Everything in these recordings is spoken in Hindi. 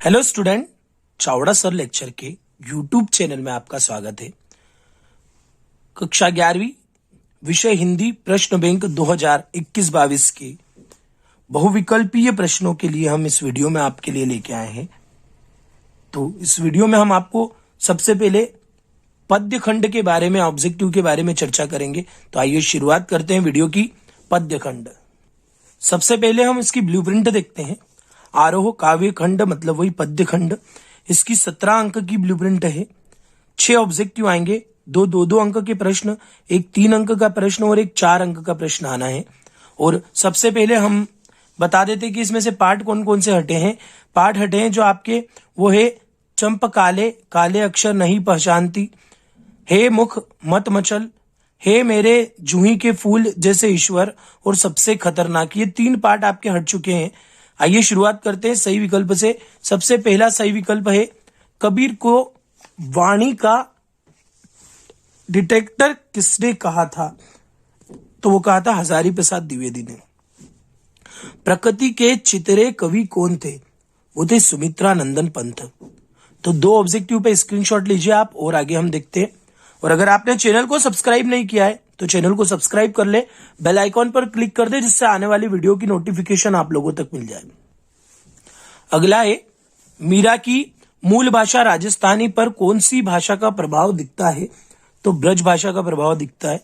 Hello student, Chavda sir lecture के यूट्यूब चैनल में आपका स्वागत है। कक्षा 11वीं विषय हिंदी प्रश्न बैंक 2021-22 के बहुविकल्पीय प्रश्नों के लिए हम इस वीडियो में आपके लिए लेके आए हैं। तो इस वीडियो में हम आपको सबसे पहले पद्य खंड के बारे में, ऑब्जेक्टिव के बारे में चर्चा करेंगे। तो आइए शुरुआत करते हैं वीडियो की। पद्य खंड, सबसे पहले हम इसकी ब्लूप्रिंट देखते हैं। आरोह काव्य खंड मतलब वही पद्य खंड, इसकी 17 अंक की ब्लूप्रिंट है। 6 ऑब्जेक्टिव आएंगे, दो अंक के प्रश्न, एक 3 अंक का प्रश्न और एक 4 अंक का प्रश्न आना है। और सबसे पहले हम बता देते कि इसमें से पार्ट कौन कौन से हटे हैं। पार्ट हटे हैं जो आपके वो है चंप काले, काले अक्षर नहीं पहचानती, हे मुख मत मचल, हे मेरे जूही के फूल जैसे ईश्वर और सबसे खतरनाक। ये 3 पार्ट आपके हट चुके हैं। आइए शुरुआत करते हैं सही विकल्प से। सबसे पहला सही विकल्प है कबीर को वाणी का डिटेक्टर किसने कहा था? तो वो कहा था हजारी प्रसाद द्विवेदी ने। प्रकृति के चितरे कवि कौन थे? वो थे सुमित्रा नंदन पंत। तो 2 ऑब्जेक्टिव पे स्क्रीनशॉट लीजिए आप और आगे हम देखते हैं। और अगर आपने चैनल को सब्सक्राइब नहीं किया है तो चैनल को सब्सक्राइब कर ले, बेल आइकॉन पर क्लिक कर दे जिससे आने वाली वीडियो की नोटिफिकेशन आप लोगों तक मिल जाए। अगला है मीरा की मूल भाषा राजस्थानी पर कौन सी भाषा का प्रभाव दिखता है? तो ब्रज भाषा का प्रभाव दिखता है।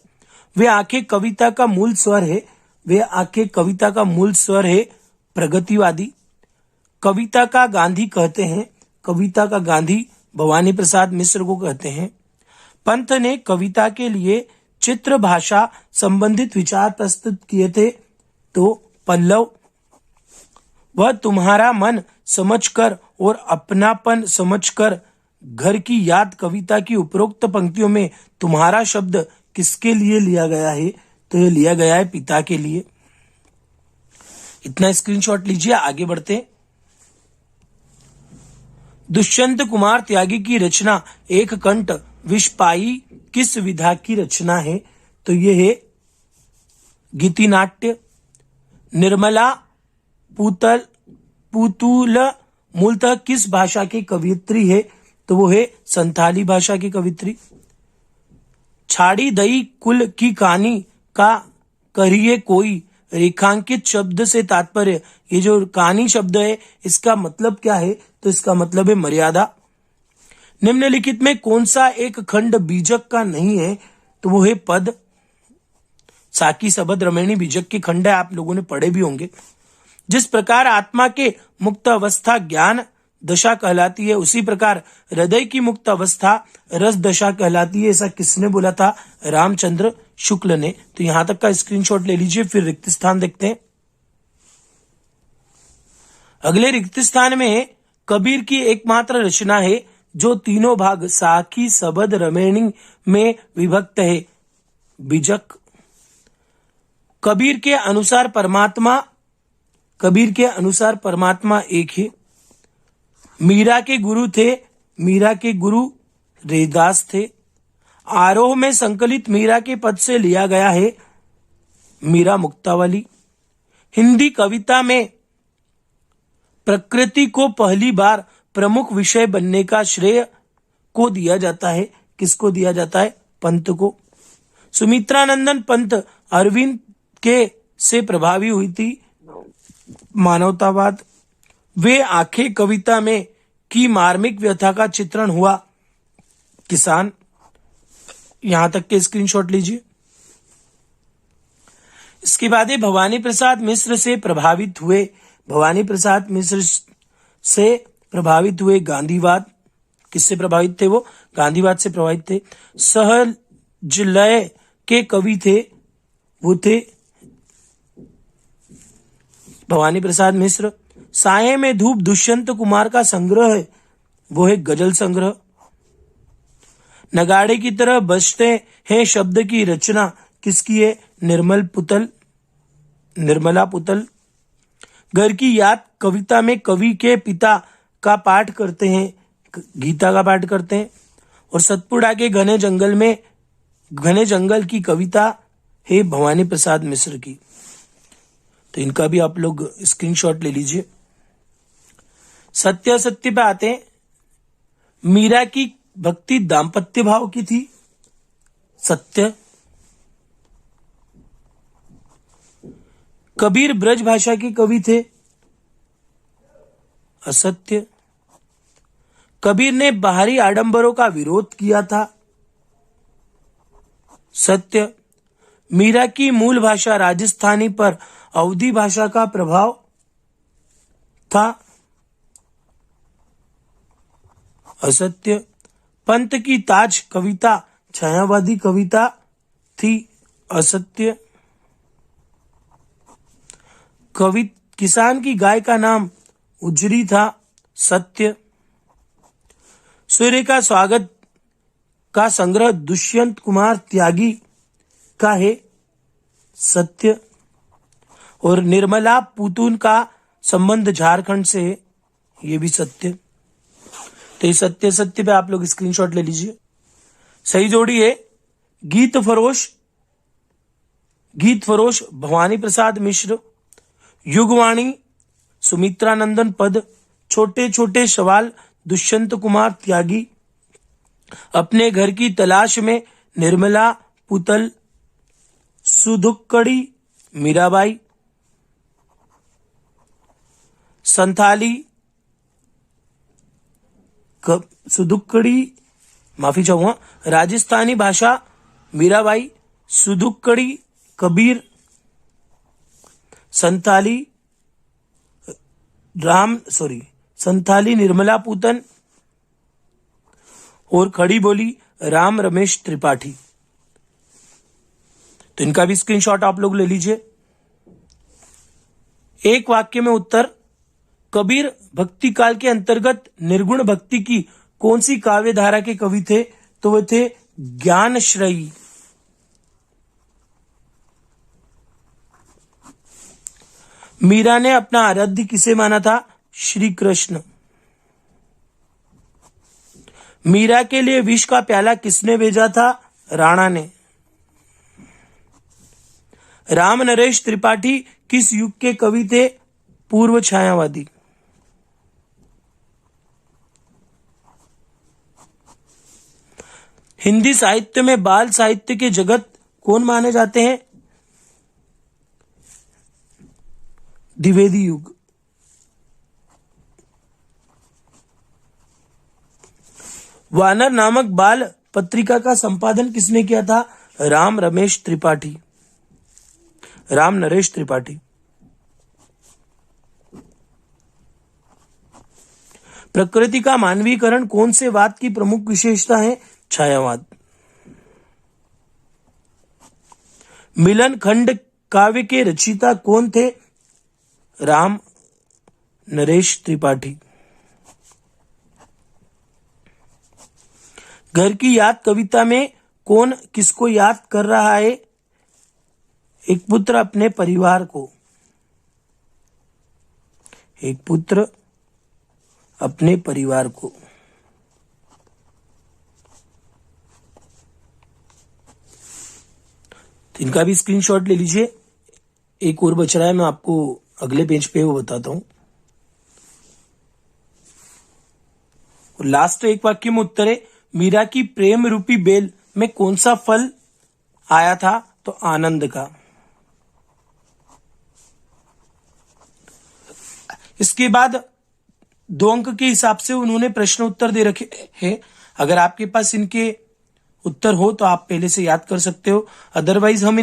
वे आंखें कविता का मूल स्वर है, वे आंखें कविता का मूल स्वर है प्रगतिवादी। कविता का गांधी कहते हैं, कविता का गांधी भवानी प्रसाद मिश्र को कहते हैं। पंत ने कविता के लिए चित्र भाषा संबंधित विचार प्रस्तुत किए थे। तो पल्लव, वह तुम्हारा मन समझकर और अपनापन समझकर घर की याद। कविता की उपरोक्त पंक्तियों में तुम्हारा शब्द किसके लिए लिया गया है? तो यह लिया गया है पिता के लिए। इतना स्क्रीनशॉट लीजिए, आगे बढ़ते हैं। दुष्यंत कुमार त्यागी की रचना एक कंठ विषपाई किस विधा की रचना है? तो यह है गीतिनाट्य। निर्मला पुतुल मूलतः किस भाषा की कवियत्री है? तो वो है संथाली भाषा की कवित्री। छाड़ी दई कुल की कहानी का करिए कोई रेखांकित शब्द से तात्पर्य। ये जो कहानी शब्द है इसका मतलब क्या है? तो इसका मतलब है मर्यादा। निम्नलिखित में कौन सा एक खंड बीजक का नहीं है? तो वो है पद। साकी सबद रमणी बीजक के खंड है, आप लोगों ने पढ़े भी होंगे। जिस प्रकार आत्मा के मुक्त अवस्था ज्ञान दशा कहलाती है, उसी प्रकार हृदय की मुक्त अवस्था रस दशा कहलाती है। ऐसा किसने बोला था? रामचंद्र शुक्ल ने। तो यहां तक का स्क्रीनशॉट ले लीजिए, फिर रिक्त स्थान देखते हैं। अगले रिक्त स्थान में कबीर की एकमात्र रचना है जो तीनों भाग साखी सबद रमणी में विभक्त है, बीजक। कबीर के अनुसार परमात्मा एक है। मीरा के गुरु थे, मीरा के गुरु रैदास थे। आरोह में संकलित मीरा के पद से लिया गया है मीरा मुक्तावली। हिंदी कविता में प्रकृति को पहली बार प्रमुख विषय बनने का श्रेय को दिया जाता है। किसको दिया जाता है? पंत को। सुमित्रानंदन पंत अरविंद के से प्रभावी हुई थी मानवतावाद। वे आंखें कविता में की मार्मिक व्यथा का चित्रण हुआ किसान। यहां तक के स्क्रीनशॉट लीजिए। इसके बाद भवानी प्रसाद मिश्र से प्रभावित हुए, भवानी प्रसाद मिश्र से प्रभावित हुए गांधीवाद। किससे प्रभावित थे? वो गांधीवाद से प्रभावित थे। सहजलय के कवि थे, वो थे भवानी प्रसाद मिश्र। साये में धूप दुष्यंत कुमार का संग्रह है, वो है गजल संग्रह। नगाड़े की तरह बजते हैं शब्द की रचना किसकी है? निर्मला पुतल। घर की याद कविता में कवि के पिता का पाठ करते हैं, गीता का पाठ करते हैं। और सतपुड़ा के घने जंगल की कविता है भवानी प्रसाद मिश्र की। तो इनका भी आप लोग स्क्रीनशॉट ले लीजिए। सत्य असत्य पे आते हैं। मीरा की भक्ति दाम्पत्य भाव की थी, सत्य। कबीर ब्रज भाषा के कवि थे, असत्य। कबीर ने बाहरी आडंबरों का विरोध किया था, सत्य। मीरा की मूल भाषा राजस्थानी पर अवधी भाषा का प्रभाव था, असत्य। पंत की ताज कविता छायावादी कविता थी, असत्य। कवि किसान की गाय का नाम उजरी था, सत्य। सूर्य का स्वागत का संग्रह दुष्यंत कुमार त्यागी का है, सत्य। और निर्मला पुतून का संबंध झारखंड से है, यह भी सत्य। तो ये सत्य सत्य पे आप लोग स्क्रीनशॉट ले लीजिए। सही जोड़ी है गीत फरोश भवानी प्रसाद मिश्र, युगवाणी सुमित्रानंदन पद, छोटे छोटे सवाल दुष्यंत कुमार त्यागी, अपने घर की तलाश में निर्मला पुतल, सुधुक्कड़ी मीराबाई, संथाली सुधुक्कड़ी माफी चाहूंगा, राजस्थानी भाषा मीराबाई, सुधुक्कड़ी कबीर, संथाली निर्मला पूतन और खड़ी बोली राम रमेश त्रिपाठी। तो इनका भी स्क्रीनशॉट आप लोग ले लीजिए। एक वाक्य में उत्तर। कबीर भक्ति काल के अंतर्गत निर्गुण भक्ति की कौन सी काव्य धारा के कवि थे? तो वे थे ज्ञानश्रयी। मीरा ने अपना आराध्य किसे माना था? श्री कृष्ण। मीरा के लिए विष का प्याला किसने भेजा था? राणा ने। राम नरेश त्रिपाठी किस युग के कवि थे? पूर्व छायावादी। हिंदी साहित्य में बाल साहित्य के जगत कौन माने जाते हैं? द्विवेदी युग। वानर नामक बाल पत्रिका का संपादन किसने किया था? राम रमेश त्रिपाठी, राम नरेश त्रिपाठी। प्रकृति का मानवीकरण कौन से वाद की प्रमुख विशेषता है? छायावाद। मिलन खंड काव्य के रचयिता कौन थे? राम नरेश त्रिपाठी। घर की याद कविता में कौन किसको याद कर रहा है? एक पुत्र अपने परिवार को, एक पुत्र अपने परिवार को। इनका भी स्क्रीनशॉट ले लीजिए। एक और बच रहा है, मैं आपको अगले पेज पे वो बताता हूं। और लास्ट एक वाक्य में उत्तर है मीरा की प्रेम रूपी बेल में कौन सा फल आया था? तो आनंद का। इसके बाद 2 अंक के हिसाब से उन्होंने प्रश्न उत्तर दे रखे हैं। अगर आपके पास इनके उत्तर हो तो आप पहले से याद कर सकते हो, अदरवाइज हम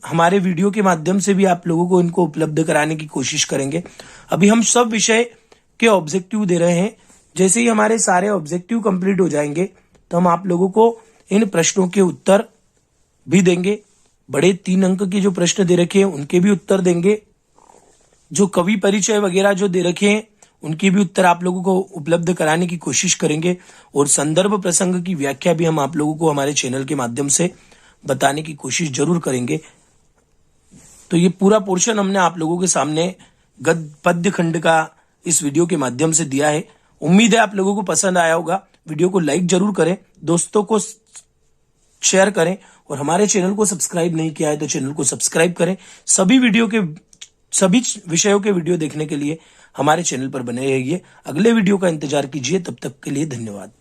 हमारे वीडियो के माध्यम से भी आप लोगों को इनको उपलब्ध कराने की कोशिश करेंगे। अभी हम सब विषय के ऑब्जेक्टिव दे रहे हैं। जैसे ही हमारे सारे ऑब्जेक्टिव कंप्लीट हो जाएंगे तो हम आप लोगों को इन प्रश्नों के उत्तर भी देंगे। बड़े 3 अंक के जो प्रश्न दे रखे हैं उनके भी उत्तर देंगे। जो कवि परिचय वगैरह जो दे रखे हैं उनके भी उत्तर आप लोगों को उपलब्ध कराने की कोशिश करेंगे। और संदर्भ प्रसंग की व्याख्या भी हम आप लोगों को हमारे चैनल के माध्यम से बताने की कोशिश जरूर करेंगे। तो ये पूरा पोर्शन हमने आप लोगों के सामने गद्य पद्य खंड का इस वीडियो के माध्यम से दिया है। उम्मीद है आप लोगों को पसंद आया होगा। वीडियो को लाइक जरूर करें, दोस्तों को शेयर करें और हमारे चैनल को सब्सक्राइब नहीं किया है तो चैनल को सब्सक्राइब करें। सभी विषयों के वीडियो देखने के लिए हमारे चैनल पर बने रहिए, अगले वीडियो का इंतजार कीजिए। तब तक के लिए धन्यवाद।